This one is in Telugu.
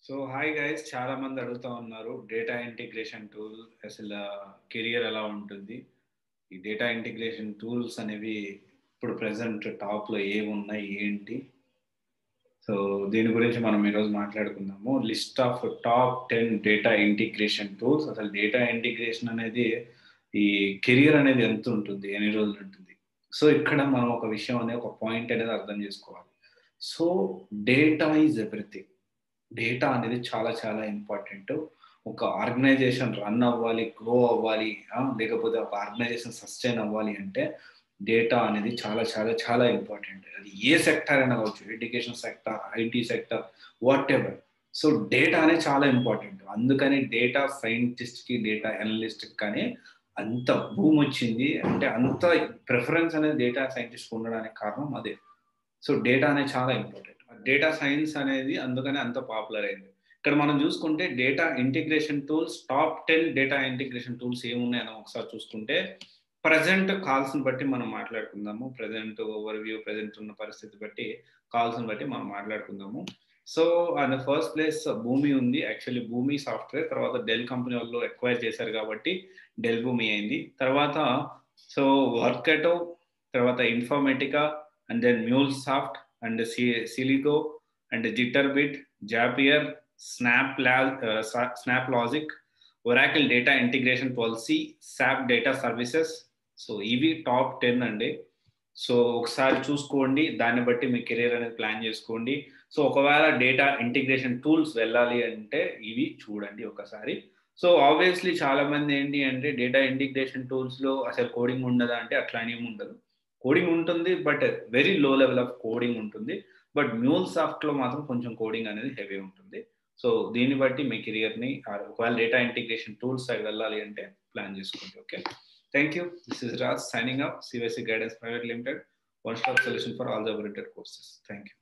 సో హాయ్ గైస్, చాలా మంది అడుగుతా ఉన్నారు డేటా ఇంటిగ్రేషన్ టూల్ అసలు కెరియర్ ఎలా ఉంటుంది. ఈ డేటా ఇంటిగ్రేషన్ టూల్స్ అనేవి ఇప్పుడు ప్రెసెంట్ టాప్లో ఏమి ఉన్నాయి ఏంటి. సో దీని గురించి మనం ఈరోజు మాట్లాడుకుందాము. List of top 10 data integration tools. అసలు డేటా ఇంటిగ్రేషన్ అనేది ఈ కెరియర్ అనేది ఎంత ఉంటుంది, ఎన్ని రోజులు ఉంటుంది. సో ఇక్కడ మనం ఒక విషయం అనేది, ఒక పాయింట్ అనేది అర్థం చేసుకోవాలి. So data is everything. Data అనేది చాలా చాలా ఇంపార్టెంట్. ఒక ఆర్గనైజేషన్ రన్ అవ్వాలి, గ్రో అవ్వాలి, లేకపోతే ఒక ఆర్గనైజేషన్ సస్టైన్ అవ్వాలి అంటే డేటా అనేది చాలా చాలా చాలా ఇంపార్టెంట్. అది ఏ సెక్టర్ అయినా కావచ్చు, education sector, IT sector, what ever. So data అనేది చాలా ఇంపార్టెంట్. అందుకని డేటా సైంటిస్ట్కి, డేటా అనలిస్ట్కి కానీ అంత భూమి వచ్చింది, అంటే అంత ప్రిఫరెన్స్ అనేది డేటా సైంటిస్ట్ ఉండడానికి కారణం అదే. సో డేటా అనేది చాలా ఇంపార్టెంట్. డేటా సైన్స్ అనేది అందుకనే అంత పాపులర్ అయింది. ఇక్కడ మనం చూసుకుంటే data integration tools, top 10 data integration tools ఏమున్నాయని ఒకసారి చూసుకుంటే, ప్రజెంట్ కాల్స్ని బట్టి మనం మాట్లాడుకుందాము. ప్రజెంట్ ఓవర్వ్యూ, ప్రజెంట్ ఉన్న పరిస్థితి బట్టి, కాల్స్ని బట్టి మనం మాట్లాడుకుందాము. సో అండ్ ఫస్ట్ ప్లేస్ భూమి ఉంది. యాక్చువల్లీ భూమి సాఫ్ట్వేర్, తర్వాత డెల్ కంపెనీ వాళ్ళు ఎక్వైర్ చేశారు కాబట్టి డెల్ భూమి అయింది. తర్వాత సో వర్కెటో, తర్వాత Informatica, and then MuleSoft and Siligo and Jitterbit, Zapier, SnapLogic, Oracle Data Integration Policy, SAP Data Services. So ఇవి టాప్ 10 అండి. సో ఒకసారి చూసుకోండి, దాన్ని బట్టి మీ కెరీర్ అనేది ప్లాన్ చేసుకోండి. సో ఒకవేళ డేటా ఇంటిగ్రేషన్ టూల్స్ వెళ్ళాలి అంటే ఇవి చూడండి ఒకసారి. సో ఆబ్వియస్లీ చాలా మంది ఏంటి అంటే డేటా ఇంటిగ్రేషన్ టూల్స్లో అసలు కోడింగ్ ఉండదా అంటే అట్లా ఏమి ఉండదు. కోడింగ్ ఉంటుంది, but very low level of coding ఉంటుంది. బట్ MuleSoft లో మాత్రం కొంచెం కోడింగ్ అనేది హెవీ ఉంటుంది. సో దీన్ని బట్టి మీ కెరియర్ని, ఒకవేళ డేటా ఇంటిగ్రేషన్ టూల్స్ సైడ్ వెళ్ళాలి అంటే ప్లాన్ చేసుకోండి. Okay, thank you. This is Raj signing up. CYC guidance private limited, one stop solution for all the oriented courses. Thank you.